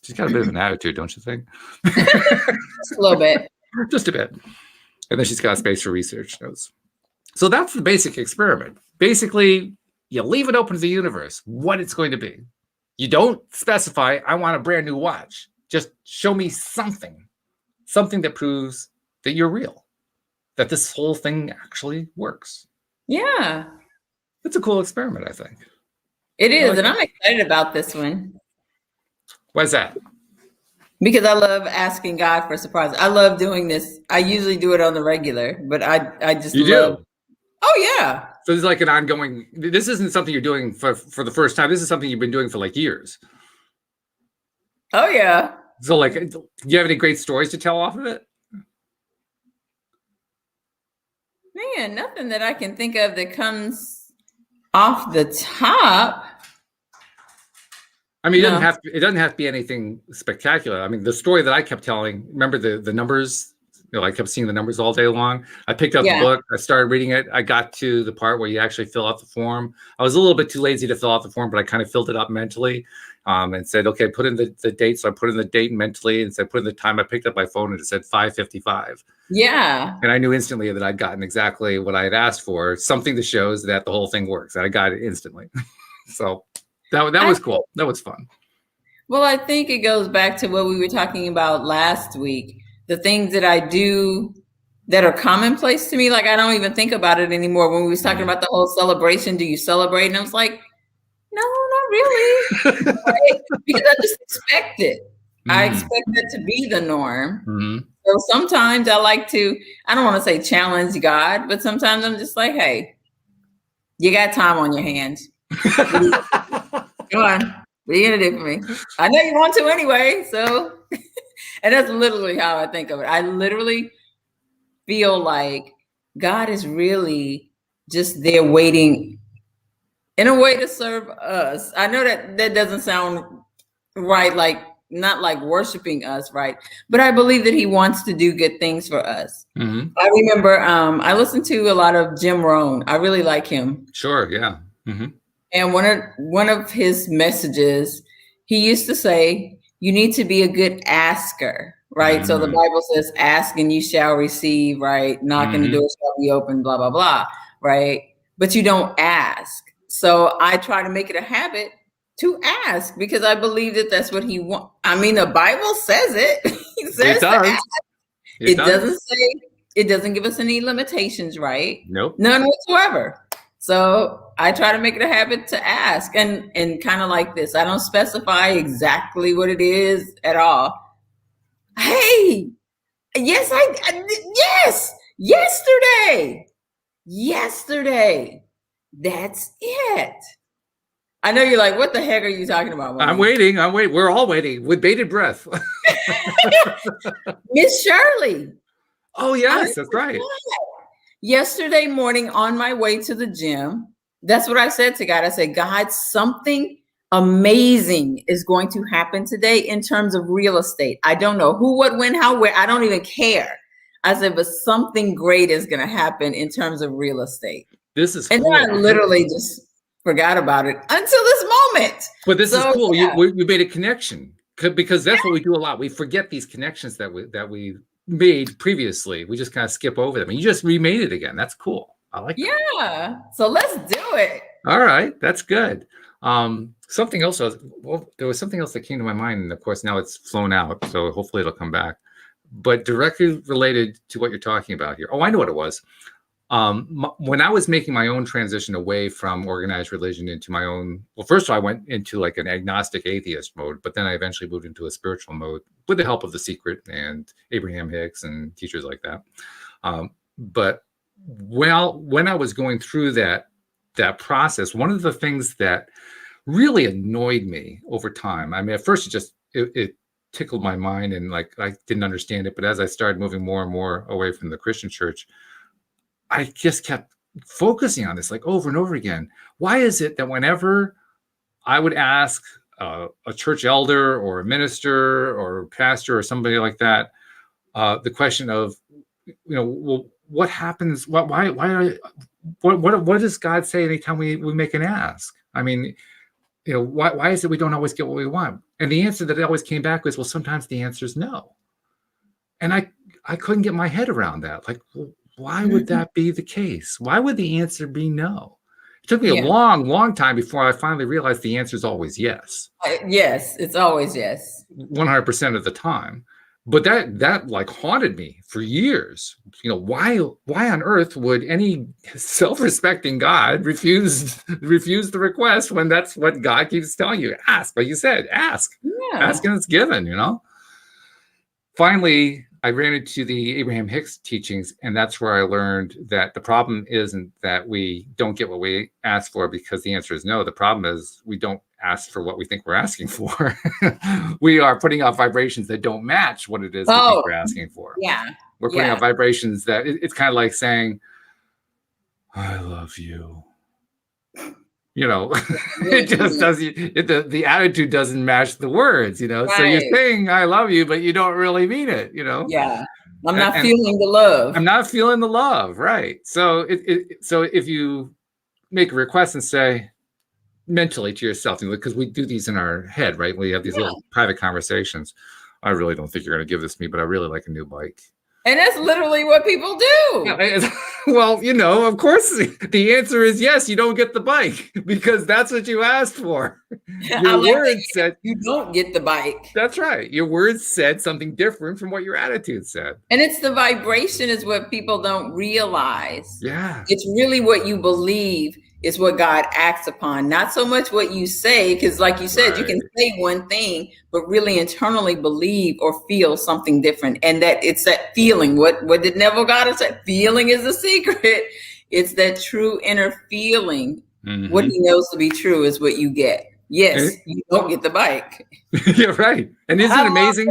She's got a bit of an attitude, don't you think? Just a little bit. Just a bit. And then she's got space for research notes. So that's the basic experiment. Basically, you leave it open to the universe, what it's going to be. You don't specify, I want a brand new watch. Just show me something that proves that you're real, that this whole thing actually works. Yeah. It's a cool experiment, I think. It is, and I'm excited about this one. Why is that? Because I love asking God for surprises. I love doing this. I usually do it on the regular, but I just love. Do? Oh yeah. So it's like an ongoing. This isn't something you're doing for the first time. This is something you've been doing for like years. Oh yeah. So like, do you have any great stories to tell off of it? Man, nothing that I can think of that comes off the top. I mean, it doesn't have to be anything spectacular. I mean, the story that I kept telling, remember the numbers? You know, I kept seeing the numbers all day long. I picked up the book. I started reading it. I got to the part where you actually fill out the form. I was a little bit too lazy to fill out the form, but I kind of filled it up mentally and said, okay, put in the date. So I put in the date mentally and said, put in the time. I picked up my phone and it said 5:55. Yeah. And I knew instantly that I'd gotten exactly what I had asked for, something that shows that the whole thing works. And I got it instantly. So that was cool. That was fun. Well, I think it goes back to what we were talking about last week. The things that I do that are commonplace to me, like I don't even think about it anymore. When we was talking about the whole celebration, do you celebrate? And I was like, no, not really. Right? Because I just expect it. I expect that to be the norm. So sometimes I like to, I don't want to say challenge God, but sometimes I'm just like, hey, you got time on your hands. Come on. What are you going to do for me? I know you want to anyway. So, and that's literally how I think of it. I literally feel like God is really just there waiting in a way to serve us. I know that that doesn't sound right, like not like worshiping us, right? But I believe that he wants to do good things for us. I remember I listened to a lot of Jim Rohn. I really like him. Sure, yeah. And one of his messages, he used to say, you need to be a good asker, right? So the Bible says, ask and you shall receive, right? Knock and the door shall be open, blah, blah, blah, right? But you don't ask. So I try to make it a habit to ask because I believe that that's what he wants. I mean, the Bible says it. He says it does. It doesn't say, it doesn't give us any limitations, right? Nope. None whatsoever. So I try to make it a habit to ask and kind of like this. I don't specify exactly what it is at all. Hey, yes, yes, yesterday. That's it. I know you're like, what the heck are you talking about, Monique? I'm waiting. We're all waiting with bated breath. Miss Shirley. Oh, yes, that's right. Yesterday morning on my way to the gym, that's what I said to God. I said, God, something amazing is going to happen today in terms of real estate. I don't know who, what, when, how, where. I don't even care. I said, but something great is going to happen in terms of real estate. This is and cool. Then I literally just forgot about it until this moment. But this is cool. Yeah. You made a connection because that's what we do a lot. We forget these connections that we made previously. We just kind of skip over them and you just remade it again. That's cool. I like that. Yeah. So let's do it. All right. That's good. Something else there was something else that came to my mind, and of course now it's flown out, so hopefully it'll come back. But directly related to what you're talking about here. Oh, I know what it was. When I was making my own transition away from organized religion into my own, well, first of all, I went into like an agnostic atheist mode, but then I eventually moved into a spiritual mode with the help of The Secret and Abraham Hicks and teachers like that. But when I was going through that process, one of the things that really annoyed me over time, I mean, at first it tickled my mind and like I didn't understand it, but as I started moving more and more away from the Christian church, I just kept focusing on this like over and over again. Why is it that whenever I would ask a church elder or a minister or a pastor or somebody like that, the question of, well, what happens? What does God say anytime we make an ask? I mean, why is it we don't always get what we want? And the answer that always came back was, well, sometimes the answer is no. And I couldn't get my head around that. Like, why would that be the case? Why would the answer be no? It took me a long time before I finally realized the answer is always yes. Yes, it's always yes. 100% of the time. But that like haunted me for years. Why on earth would any self-respecting God refuse the request when that's what God keeps telling you? Ask, like you said, ask. Yeah. Ask and it's given, Finally, I ran into the Abraham Hicks teachings, and that's where I learned that the problem isn't that we don't get what we ask for because the answer is no. The problem is we don't ask for what we think we're asking for. We are putting out vibrations that don't match what it is we think we're asking for. Yeah. We're putting out vibrations that it's kind of like saying, I love you. It just doesn't, the attitude doesn't match the words, Right. So you're saying I love you, but you don't really mean it, Yeah. I'm not feeling the love. I'm not feeling the love, right? So so if you make a request and say mentally to yourself, because we do these in our head, right? We have these little private conversations. I really don't think you're going to give this to me, but I really like a new bike. And that's literally what people do. Well, of course, the answer is yes. You don't get the bike because that's what you asked for. I Your like words that said, you don't get the bike. that's right. Your words said something different from what your attitude said. And it's the vibration is what people don't realize. Yeah. It's really what you believe is what God acts upon, not so much what you say, because like you said, you can say one thing, but really internally believe or feel something different. And that it's that feeling. What did Neville Goddard say? Feeling is a secret. It's that true inner feeling. Mm-hmm. What he knows to be true is what you get. Yes, you don't get the bike. You're right. And isn't it amazing?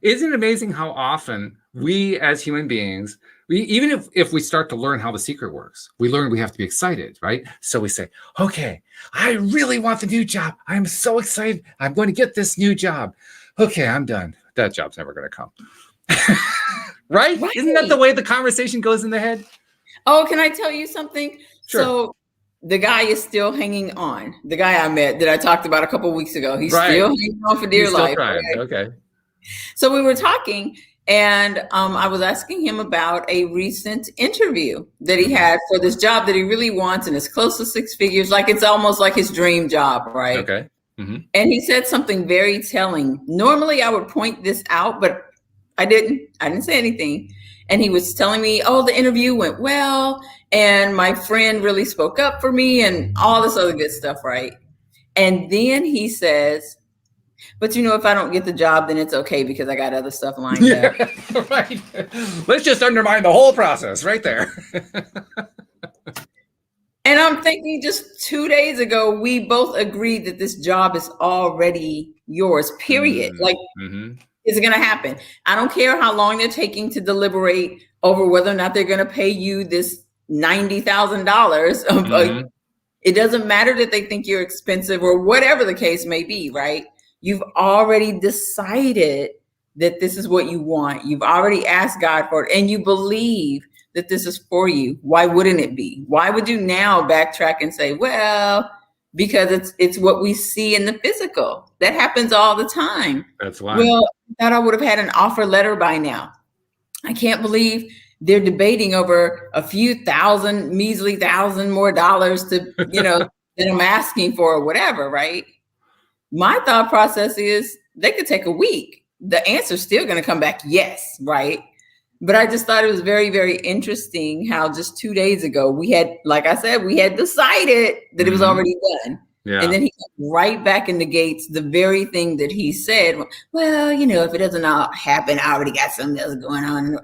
Isn't it amazing how often we as human beings, even if we start to learn how the secret works, we learn we have to be excited, right? So we say, okay, I really want the new job. I'm so excited. I'm going to get this new job. Okay, I'm done. That job's never going to come. Right? Isn't that the way the conversation goes in the head? Oh, can I tell you something? Sure. So the guy is still hanging on. The guy I met that I talked about a couple of weeks ago. He's still hanging on for dear life. Right? Okay. So we were talking, and I was asking him about a recent interview that he had for this job that he really wants, and it's close to 6 figures. Like it's almost like his dream job, right? Okay. Mm-hmm. And he said something very telling. Normally, I would point this out, but I didn't. I didn't say anything. And he was telling me, oh, the interview went well. And my friend really spoke up for me and all this other good stuff, right? And then he says, but if I don't get the job, then it's okay because I got other stuff lined up. Right. Let's just undermine the whole process right there. And I'm thinking just 2 days ago, we both agreed that this job is already yours, period. Mm-hmm. Like, it's going to happen. I don't care how long they're taking to deliberate over whether or not they're going to pay you this $90,000. It doesn't matter that they think you're expensive or whatever the case may be, right? You've already decided that this is what you want. You've already asked God for it, and you believe that this is for you. Why wouldn't it be? Why would you now backtrack and say, well, because it's what we see in the physical. That happens all the time. That's why. Well, I thought I would have had an offer letter by now. I can't believe they're debating over a few measly thousand more dollars to, that I'm asking for or whatever, right? My thought process is they could take a week. The answer's still going to come back yes, right? But I just thought it was very, very interesting how just 2 days ago we had, like I said, we had decided that it was already done. Yeah. And then he went right back in the gates, the very thing that he said, well, if it doesn't happen, I already got something else going on.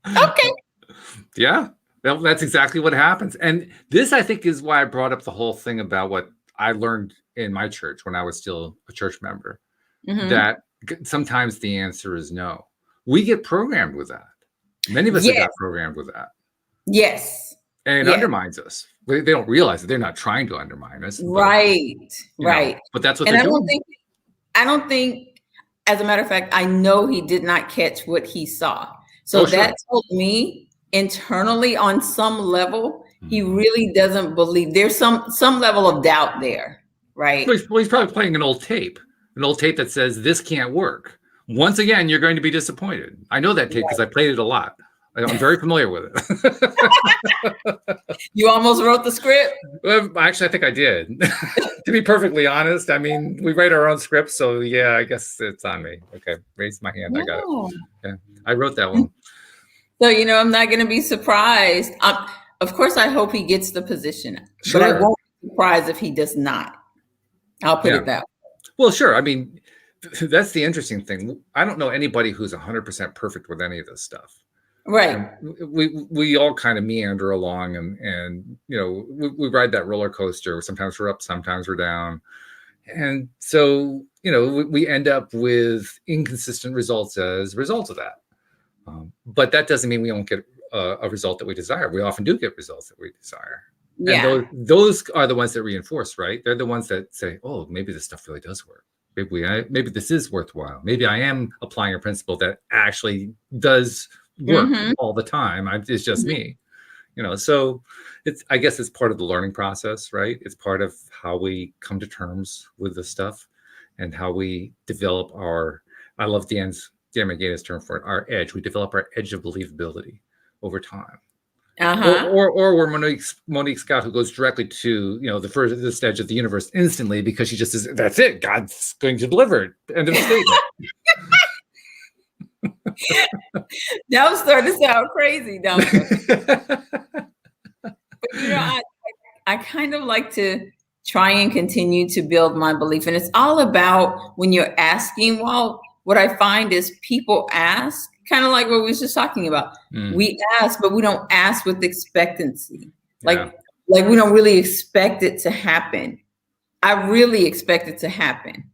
Okay. Yeah, that's exactly what happens. And this, I think, is why I brought up the whole thing about what I learned in my church when I was still a church member, that sometimes the answer is no. We get programmed with that. Many of us have got programmed with that. Yes. And it undermines us. They don't realize that they're not trying to undermine us. Right. Right. But that's what they're doing. I don't think, as a matter of fact, I know he did not catch what he saw. So that told me internally on some level, he really doesn't believe. There's some level of doubt there. Right. Well, he's probably playing an old tape that says this can't work. Once again, you're going to be disappointed. I know that tape because I played it a lot. I'm very familiar with it. You almost wrote the script? Well, actually, I think I did. To be perfectly honest, I mean, we write our own scripts, so yeah, I guess it's on me. Okay, raise my hand. I got it. Yeah, I wrote that one. So, I'm not going to be surprised. Of course, I hope he gets the position, but I won't be surprised if he does not. I'll put it that way. Well, sure. I mean, that's the interesting thing. I don't know anybody who's 100% perfect with any of this stuff. Right. And we all kind of meander along and we ride that roller coaster. Sometimes we're up, sometimes we're down. And so, we end up with inconsistent results as a result of that. But that doesn't mean we won't get a result that we desire. We often do get results that we desire. Yeah. And those are the ones that reinforce, right? They're the ones that say, oh, maybe this stuff really does work. Maybe this is worthwhile. Maybe I am applying a principle that actually does work all the time. It's just me, so I guess it's part of the learning process, right? It's part of how we come to terms with this stuff and how we develop I love Dan's Dan McGain's term for it, our edge. We develop our edge of believability over time. Uh-huh. Or we're Monique Scott, who goes directly to, you know, the furthest edge of the universe instantly because she just says, that's it. God's going to deliver it. End of statement. That was starting to sound crazy, don't it? But you know, I kind of like to try and continue to build my belief. And it's all about when you're asking, Walt, what I find is people ask, kind of like what we were just talking about. We ask, but we don't ask with expectancy. Like we don't really expect it to happen. I really expect it to happen.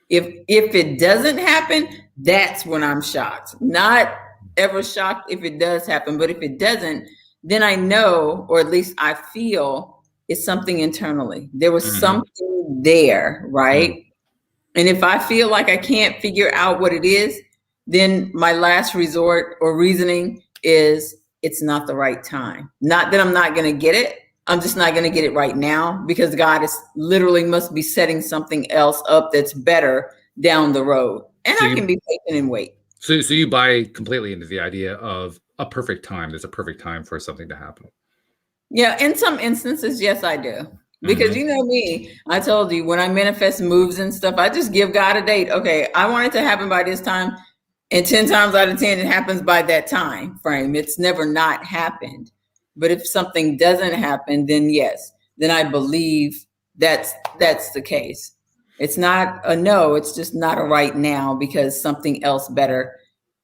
If it doesn't happen, that's when I'm shocked. Not ever shocked if it does happen, but if it doesn't, then I know, or at least I feel, it's something internally. There was something there, right? And if I feel like I can't figure out what it is, then my last resort or reasoning is it's not the right time. Not that I'm not going to get it. I'm just not going to get it right now because God is literally must be setting something else up that's better down the road. And so I can be patient and wait. So you buy completely into the idea of a perfect time. There's a perfect time for something to happen. Yeah, in some instances, yes, I do. Because you know me, I told you when I manifest moves and stuff, I just give God a date. Okay, I want it to happen by this time. And 10 times out of 10, it happens by that time frame. It's never not happened. But if something doesn't happen, then yes, then I believe that's the case. It's not a no, it's just not a right now because something else better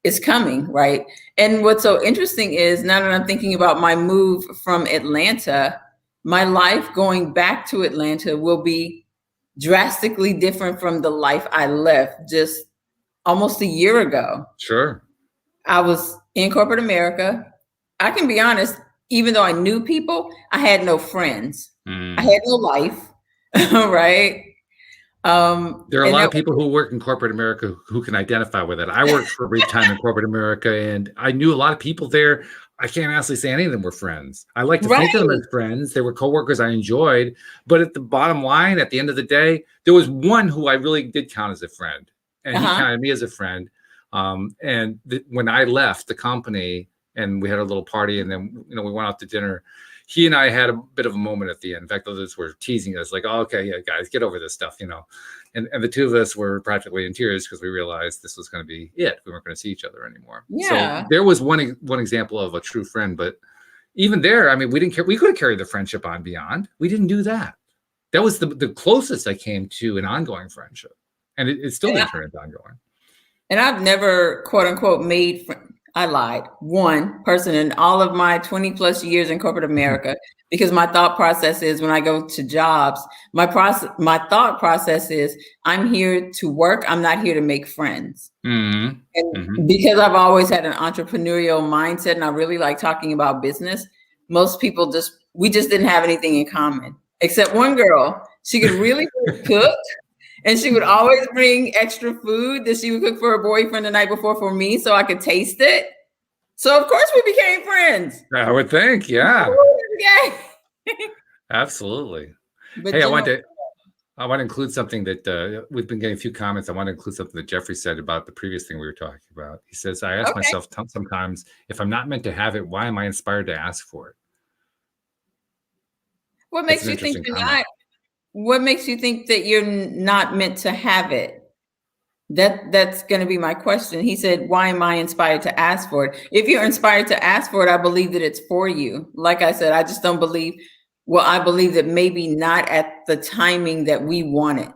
is coming, right? And what's so interesting is now that I'm thinking about my move from Atlanta, my life going back to Atlanta will be drastically different from the life I left just almost a year ago. Sure. I was in corporate America. I can be honest, even though I knew people, I had no friends. I had no life, right? There are a lot of people who work in corporate America who can identify with it. I worked for a brief time in corporate America, and I knew a lot of people there. I can't honestly say any of them were friends. I like to think of them as friends. They were coworkers I enjoyed, but at the bottom line, at the end of the day, there was one who I really did count as a friend, and he counted me as a friend. When I left the company, and we had a little party, and then we went out to dinner. He and I had a bit of a moment at the end. In fact, others were teasing us, like, "Oh, okay, yeah, guys, get over this stuff," And the two of us were practically in tears because we realized this was going to be it. We weren't going to see each other anymore. Yeah. So there was one example of a true friend, but even there, I mean, we didn't care. We could have carried the friendship on beyond. We didn't do that. That was the closest I came to an ongoing friendship, and it still didn't turn into ongoing. And I've never, quote unquote, made friends. I lied. One person in all of my 20 plus years in corporate America, because my thought process is when I go to jobs, my thought process is I'm here to work. I'm not here to make friends. And because I've always had an entrepreneurial mindset and I really like talking about business, most people we just didn't have anything in common, except one girl. She could really cook. And she would always bring extra food that she would cook for her boyfriend the night before for me so I could taste it. So, of course, we became friends. I would think, yeah. Absolutely. But hey, I want to include something that we've been getting a few comments. I want to include something that Jeffrey said about the previous thing we were talking about. He says, I ask myself sometimes, if I'm not meant to have it, why am I inspired to ask for it? What makes you think you're not? What makes you think that you're not meant to have it? That's going to be my question. He said, why am I inspired to ask for it? If you're inspired to ask for it, I believe that it's for you. Like I said, I just don't believe, I believe that maybe not at the timing that we want it,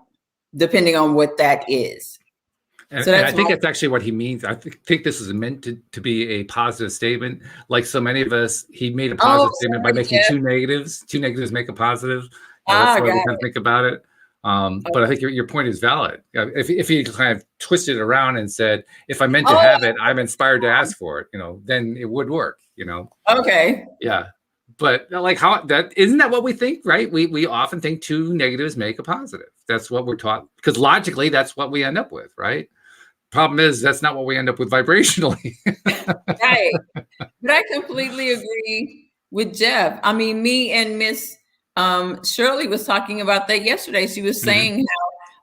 depending on what that is. And I think that's actually what he means. I think this is meant to be a positive statement. Like so many of us, he made a positive statement by making two negatives. Two negatives make a positive. That's the way we kind of think about it. But I think your point is valid. If you kind of twisted it around and said, if I meant to have it, I'm inspired to ask for it, then it would work, Okay. Yeah. But like isn't that what we think, right? We often think two negatives make a positive. That's what we're taught, because logically that's what we end up with, right? Problem is that's not what we end up with vibrationally. Right. But I completely agree with Jeff. I mean, me and Miss Shirley was talking about that yesterday. She was saying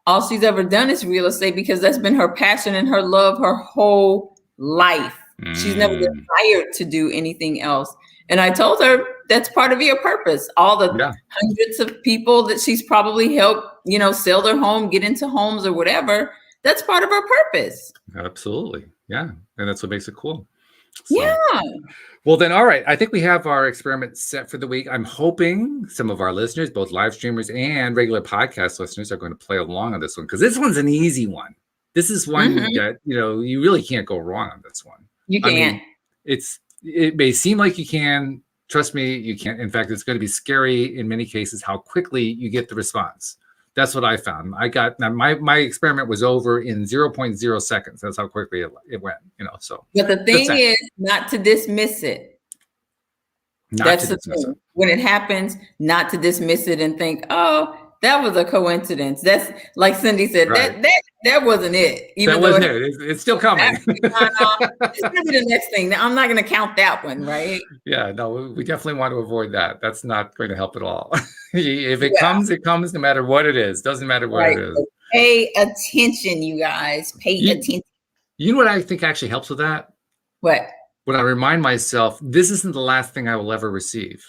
all she's ever done is real estate because that's been her passion and her love her whole life. She's never been hired to do anything else. And I told her that's part of your purpose. All the hundreds of people that she's probably helped, sell their home, get into homes or whatever, that's part of her purpose. Absolutely. Yeah. And that's what makes it cool. So, yeah. Well, then, all right. I think we have our experiment set for the week. I'm hoping some of our listeners, both live streamers and regular podcast listeners, are going to play along on this one because this one's an easy one. This is one that, you really can't go wrong on this one. You can't. I mean, it may seem like you can. Trust me, you can't. In fact, it's going to be scary in many cases how quickly you get the response. That's what I found. My experiment was over in 0.0 seconds. That's how quickly it went. So. But the thing is, not to dismiss it. That's the thing. When it happens, not to dismiss it and think, "Oh, that was a coincidence." That's like Cindy said. Right. That wasn't it. Even that wasn't it. It's still coming. It's going to be the next thing. I'm not going to count that one, right? Yeah, no, we definitely want to avoid that. That's not going to help at all. If it comes, it comes no matter what it is. Doesn't matter what it is. So pay attention, you guys. Pay attention. You know what I think actually helps with that? What? When I remind myself, this isn't the last thing I will ever receive.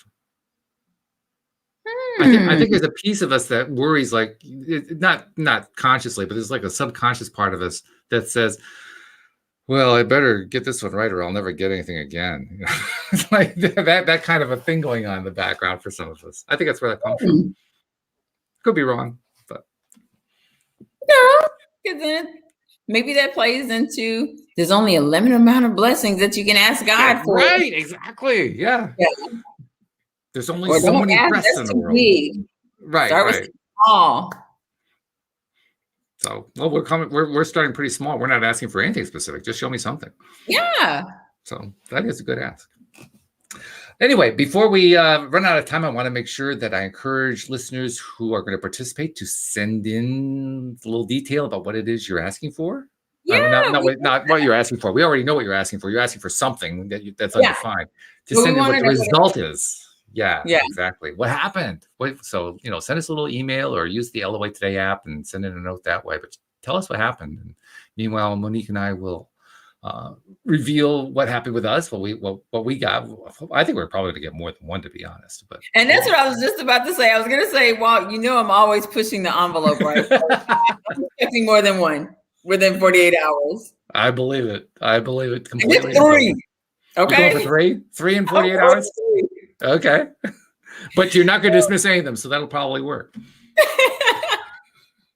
I think there's a piece of us that worries, like not consciously, but there's like a subconscious part of us that says, well, I better get this one right or I'll never get anything again. It's like that kind of a thing going on in the background for some of us. I think that's where that comes from. Could be wrong, but no, because then maybe that plays into there's only a limited amount of blessings that you can ask God for. Right, exactly. Yeah. There's only so many breaths in the world. Right. Start with small. So, well, we're starting pretty small. We're not asking for anything specific. Just show me something. Yeah. So that is a good ask. Anyway, before we run out of time, I want to make sure that I encourage listeners who are going to participate to send in a little detail about what it is you're asking for. Yeah, not what you're asking for. We already know what you're asking for. You're asking for something that's undefined. To send in what the result is. Yeah, exactly. What happened? So, send us a little email or use the LOA Today app and send in a note that way. But tell us what happened. And meanwhile, Monique and I will reveal what happened with us, what we got. I think we're probably going to get more than one, to be honest. And that's what I was just about to say. I was going to say, Walt, I'm always pushing the envelope, right? I'm expecting more than one within 48 hours. I believe it. Completely. It's 3. Okay. You're going for 3 in 48 hours? 3. Okay. But you're not going to dismiss any of them, so that'll probably work.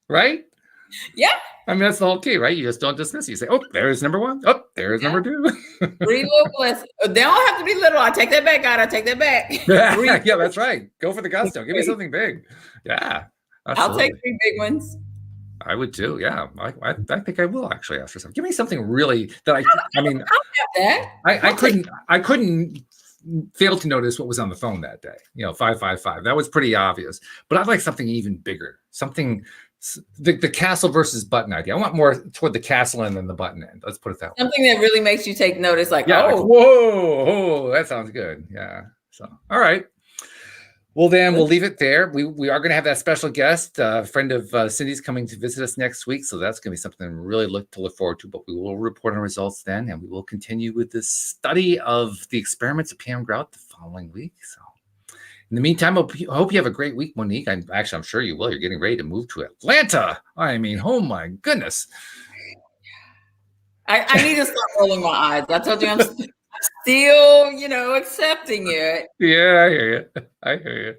Right? Yeah. I mean, that's the whole key, right? You just don't dismiss it. You say, oh, there's number 1. Oh, there's number 2. 3 little blessings. They don't have to be little. I take that back, God. I take that back. Yeah, that's right. Go for the gusto. Give me something big. Yeah. Absolutely. I'll take 3 big ones. I would too. Yeah. I think I will actually ask for something. Give me something really that I couldn't fail to notice what was on the phone that day. 555. That was pretty obvious. But I'd like something even bigger. Something, the castle versus button idea. I want more toward the castle end than the button end. Let's put it that way. Something that really makes you take notice. Like, whoa, that sounds good. Yeah. So, all right. Well, then we'll leave it there. We are going to have that special guest, a friend of Cindy's, coming to visit us next week. So that's going to be something really to look forward to. But we will report on results then, and we will continue with this study of the experiments of Pam Grout the following week. So in the meantime, I hope you have a great week, Monique. I'm sure you will. You're getting ready to move to Atlanta. I mean, oh my goodness. I need to stop rolling my eyes. I told you I'm still, accepting it. Yeah, I hear you.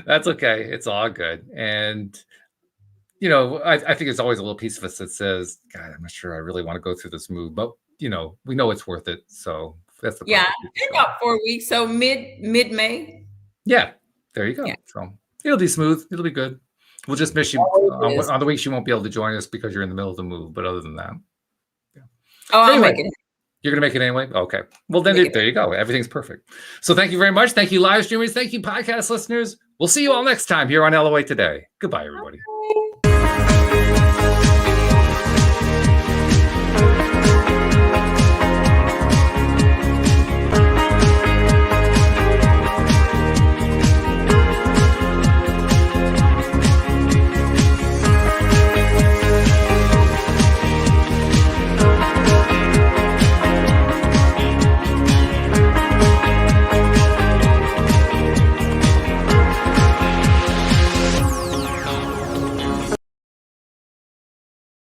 That's okay. It's all good. And, I think it's always a little piece of us that says, God, I'm not sure I really want to go through this move, but, we know it's worth it. So that's the in about 4 weeks. So mid-May. Yeah, there you go. Yeah. So it'll be smooth. It'll be good. We'll just miss you on the weeks you won't be able to join us because you're in the middle of the move. But other than that. Yeah. Oh, anyway. I'll make it. You're going to make it anyway? Okay. Well, then there you go. Everything's perfect. So thank you very much. Thank you, live streamers. Thank you, podcast listeners. We'll see you all next time here on LOA Today. Goodbye, everybody.